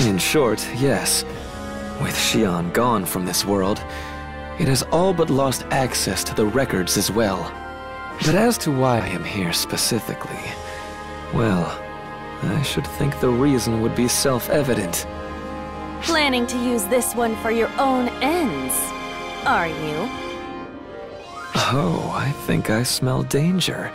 In short, yes. With Xion gone from this world, it has all but lost access to the records as well. But as to why I am here specifically, well, I should think the reason would be self-evident. Planning to use this one for your own ends, are you? Oh, I think I smell danger.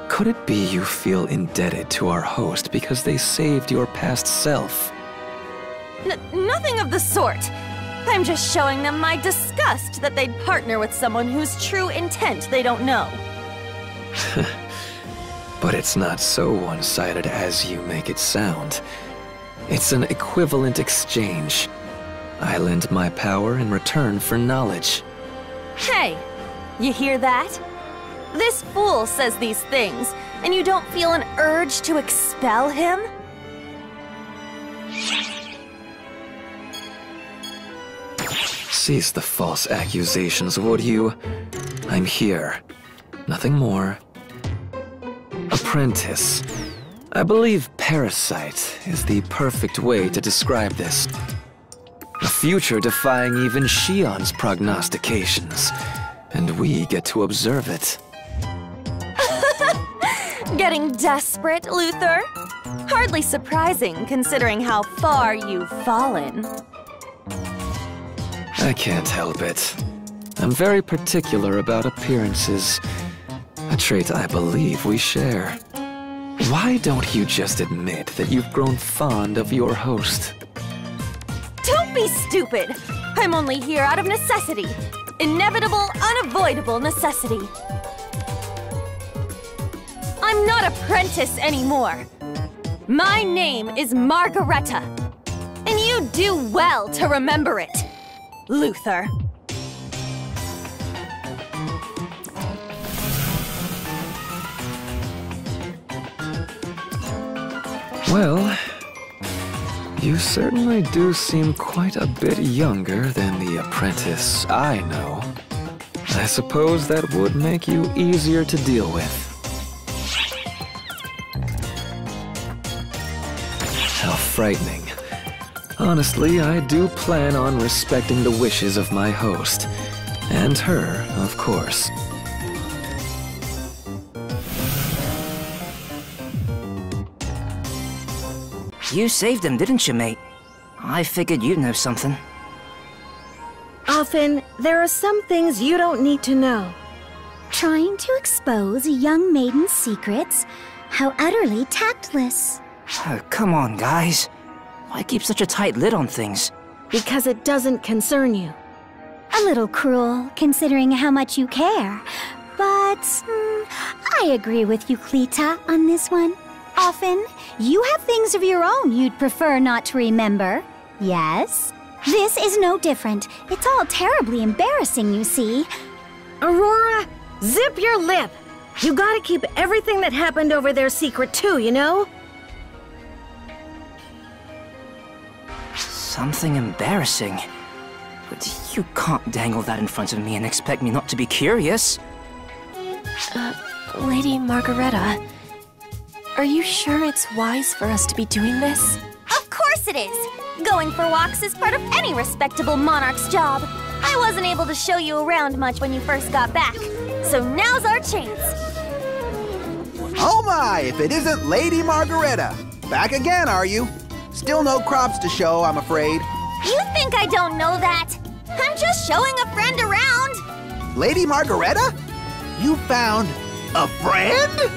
Could it be you feel indebted to our host because they saved your past self? Nothing of the sort. I'm just showing them my disgust that they'd partner with someone whose true intent they don't know. But it's not so one-sided as you make it sound. It's an equivalent exchange. I lend my power in return for knowledge. Hey, you hear that? This fool says these things, and you don't feel an urge to expel him? Cease the false accusations, would you? I'm here. Nothing more. Apprentice. I believe parasite is the perfect way to describe this. A future defying even Xion's prognostications. And we get to observe it. Getting desperate, Luther? Hardly surprising, considering how far you've fallen. I can't help it. I'm very particular about appearances. A trait I believe we share. Why don't you just admit that you've grown fond of your host? Don't be stupid! I'm only here out of necessity. Inevitable, unavoidable necessity. I'm not apprentice anymore. My name is Margareta. And you do well to remember it, Luther. Well, you certainly do seem quite a bit younger than the apprentice I know. I suppose that would make you easier to deal with. How frightening. Honestly, I do plan on respecting the wishes of my host. And her, of course. You saved him, didn't you, mate? I figured you'd know something. Often, there are some things you don't need to know. Trying to expose a young maiden's secrets? How utterly tactless. Oh, come on, guys. Why keep such a tight lid on things? Because it doesn't concern you. A little cruel, considering how much you care. But I agree with you, Cleta, on this one. Often, you have things of your own you'd prefer not to remember. Yes? This is no different. It's all terribly embarrassing, you see. Aurora, zip your lip! You gotta keep everything that happened over there secret too, you know? Something embarrassing? But you can't dangle that in front of me and expect me not to be curious. Lady Margareta, are you sure it's wise for us to be doing this? Of course it is! Going for walks is part of any respectable monarch's job. I wasn't able to show you around much when you first got back, so now's our chance. Oh my, if it isn't Lady Margareta! Back again, are you? Still no crops to show, I'm afraid. You think I don't know that? I'm just showing a friend around. Lady Margareta? You found a friend?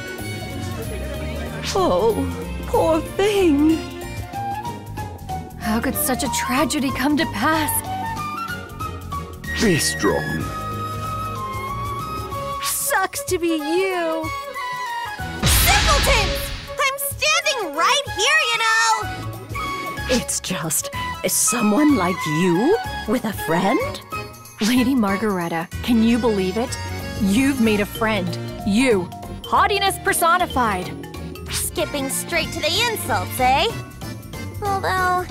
Oh, poor thing. How could such a tragedy come to pass? Be strong. Sucks to be you. Simpletons! I'm standing right here, you know! It's just someone like you with a friend? Lady Margareta, can you believe it? You've made a friend. You. Haughtiness personified. Skipping straight to the insults, eh? Although,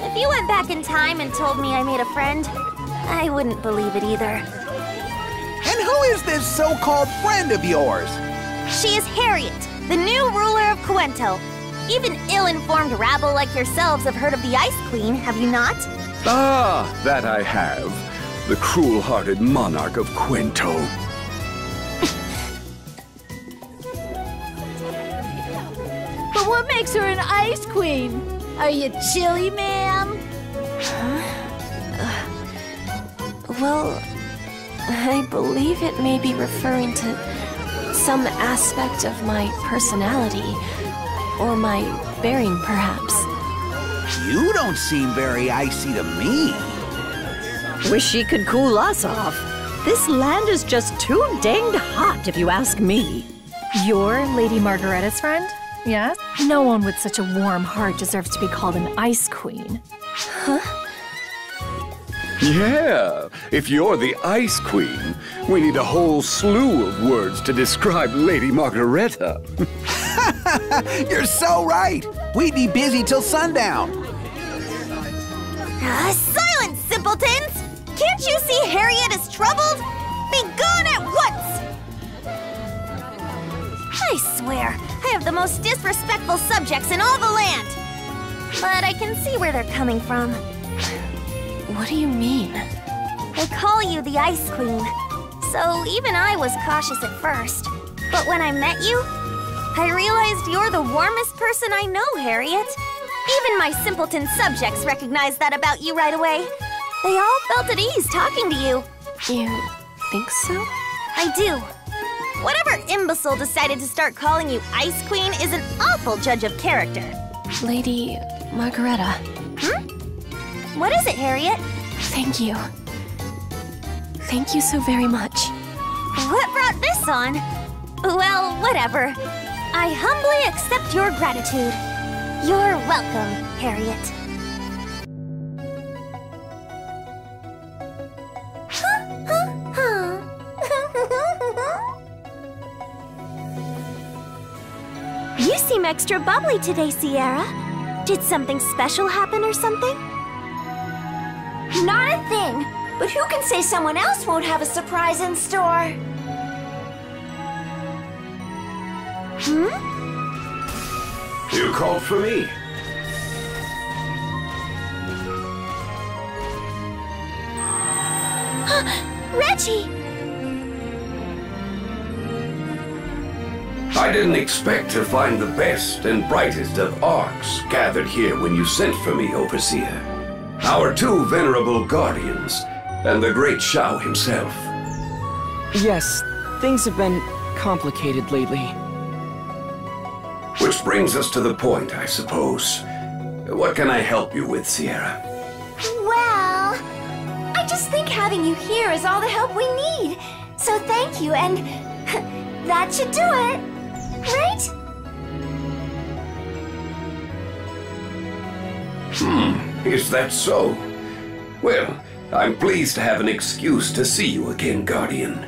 if you went back in time and told me I made a friend, I wouldn't believe it either. And who is this so-called friend of yours? She is Harriet, the new ruler of Cuento. Even ill-informed rabble like yourselves have heard of the Ice Queen, have you not? Ah, that I have. The cruel-hearted monarch of Quento. But what makes her an Ice Queen? Are you chilly, ma'am? Well, I believe it may be referring to some aspect of my personality. Or my bearing, perhaps. You don't seem very icy to me. Wish she could cool us off. This land is just too danged hot, if you ask me. You're Lady Margaretta's friend? Yes? No one with such a warm heart deserves to be called an Ice Queen. Yeah, if you're the Ice Queen, we need a whole slew of words to describe Lady Margaretta. You're so right. We'd be busy till sundown. Silence, simpletons! Can't you see Harriet is troubled? Be gone at once! I swear, I have the most disrespectful subjects in all the land. But I can see where they're coming from. What do you mean? They call you the Ice Queen, so even I was cautious at first. But when I met you, I realized you're the warmest person I know, Harriet. Even my simpleton subjects recognized that about you right away. They all felt at ease talking to you. You think so? I do. Whatever imbecile decided to start calling you Ice Queen is an awful judge of character. Lady Margaretta. What is it, Harriet? Thank you. Thank you so very much. What brought this on? Well, whatever. I humbly accept your gratitude. You're welcome, Harriet. You seem extra bubbly today, Sierra. Did something special happen or something? Not a thing. But who can say someone else won't have a surprise in store? You called for me. Reggie! I didn't expect to find the best and brightest of arcs gathered here when you sent for me, Overseer. Our two venerable guardians, and the great Shao himself. Yes, things have been complicated lately. Which brings us to the point, I suppose. What can I help you with, Sierra? Well, I just think having you here is all the help we need. So thank you, and that should do it, right? Is that so? Well, I'm pleased to have an excuse to see you again, Guardian.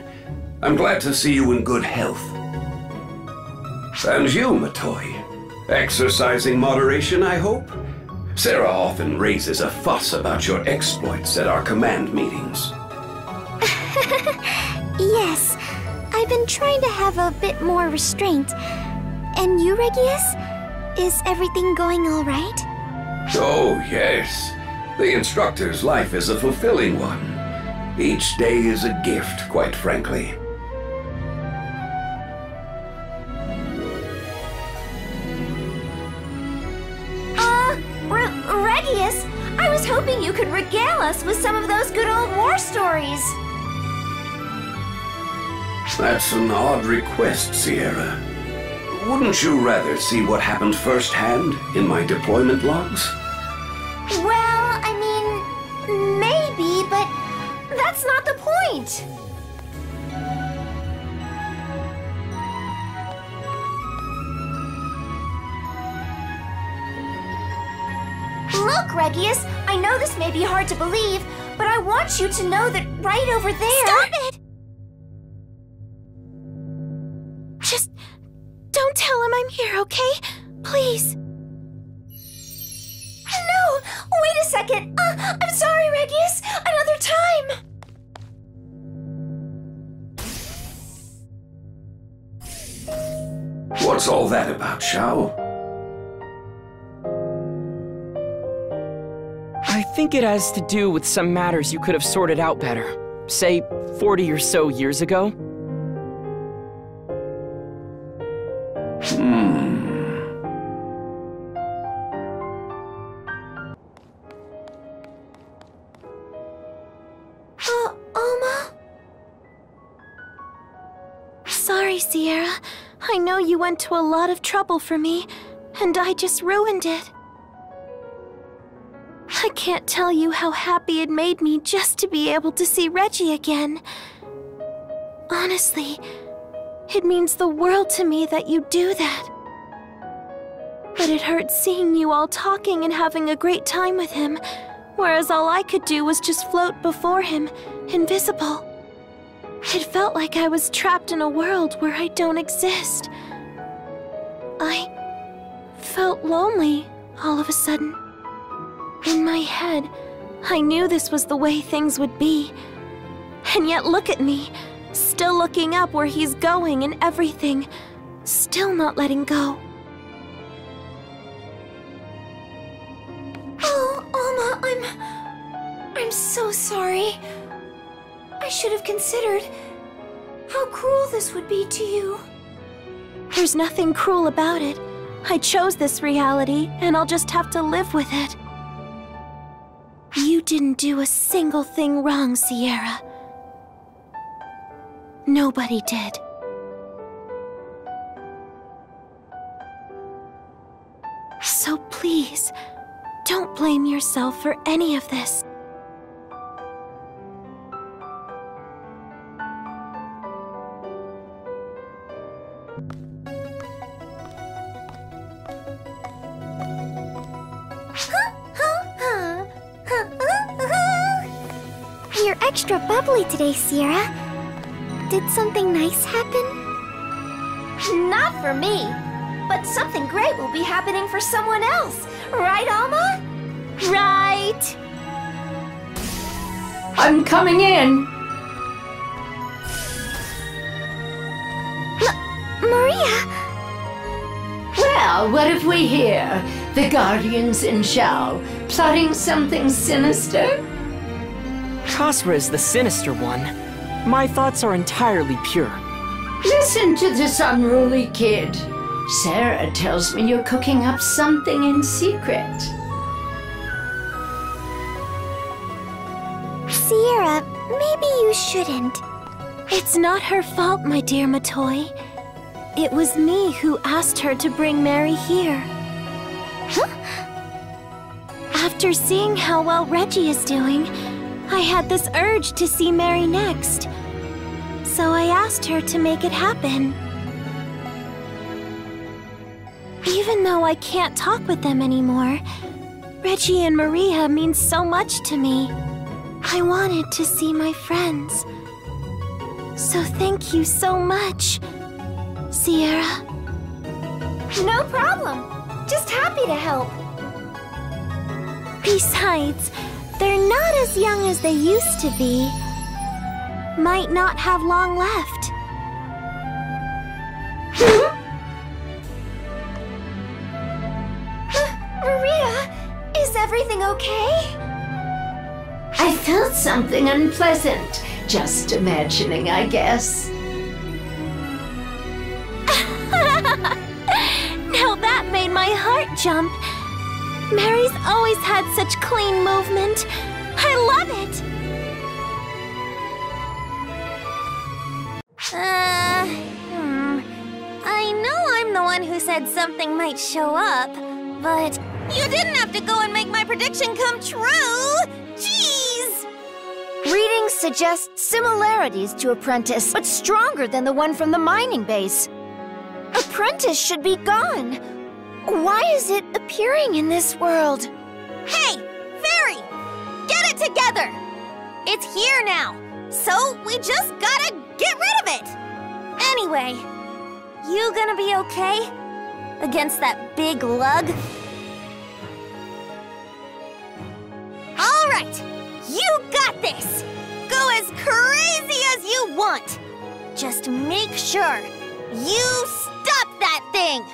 I'm glad to see you in good health. And you, Matoy. Exercising moderation, I hope? Sarah often raises a fuss about your exploits at our command meetings. Yes, I've been trying to have a bit more restraint. And you, Regius? Is everything going all right? Oh, yes. The instructor's life is a fulfilling one. Each day is a gift, quite frankly. Regius, I was hoping you could regale us with some of those good old war stories. That's an odd request, Sierra. Wouldn't you rather see what happened firsthand in my deployment logs? Well, I mean, maybe, but that's not the point. Look, Regius, I know this may be hard to believe, but I want you to know that right over there... Stop it! Just don't tell him I'm here, okay? Please. No! Wait a second! I'm sorry, Regius! Another time! What's all that about, Shao? I think it has to do with some matters you could have sorted out better. Say, 40 or so years ago. Alma? Sorry, Sierra. I know you went to a lot of trouble for me, and I just ruined it. I can't tell you how happy it made me just to be able to see Reggie again. Honestly, it means the world to me that you do that. But it hurts seeing you all talking and having a great time with him, whereas all I could do was just float before him, invisible. It felt like I was trapped in a world where I don't exist. I felt lonely all of a sudden. In my head, I knew this was the way things would be. And yet look at me, still looking up where he's going and everything, still not letting go. Oh, Alma, I'm so sorry. I should have considered how cruel this would be to you. There's nothing cruel about it. I chose this reality, and I'll just have to live with it. You didn't do a single thing wrong, Sierra. Nobody did. So please, don't blame yourself for any of this. You're extra bubbly today, Sierra. Did something nice happen? Not for me, but something great will be happening for someone else. Right, Alma? Right! I'm coming in. Maria! Well, what have we here? The Guardians in Shao, plotting something sinister? Khasra is the sinister one. My thoughts are entirely pure. Listen to this unruly kid. Sarah tells me you're cooking up something in secret. Sierra, maybe you shouldn't. It's not her fault, my dear Matoy. It was me who asked her to bring Mary here. Huh? After seeing how well Reggie is doing, I had this urge to see Mary next. So I asked her to make it happen. Even though I can't talk with them anymore, Reggie and Maria mean so much to me. I wanted to see my friends. So thank you so much, Sierra. No problem. Just happy to help. Besides, they're not as young as they used to be. Might not have long left. Maria, is everything okay? I felt something unpleasant. Just imagining, I guess. Now that made my heart jump. Mary's always had such clean movement. I love it. I know I'm the one who said something might show up, but you didn't have to go and make my prediction come true! Jeez! Readings suggest similarities to Apprentice, but stronger than the one from the mining base. Apprentice should be gone. Why is it appearing in this world? Hey, Fairy! Get it together! It's here now, so we just gotta get rid of it! Anyway, you gonna be okay? Against that big lug? All right, you got this! Go as crazy as you want! Just make sure you stop that thing!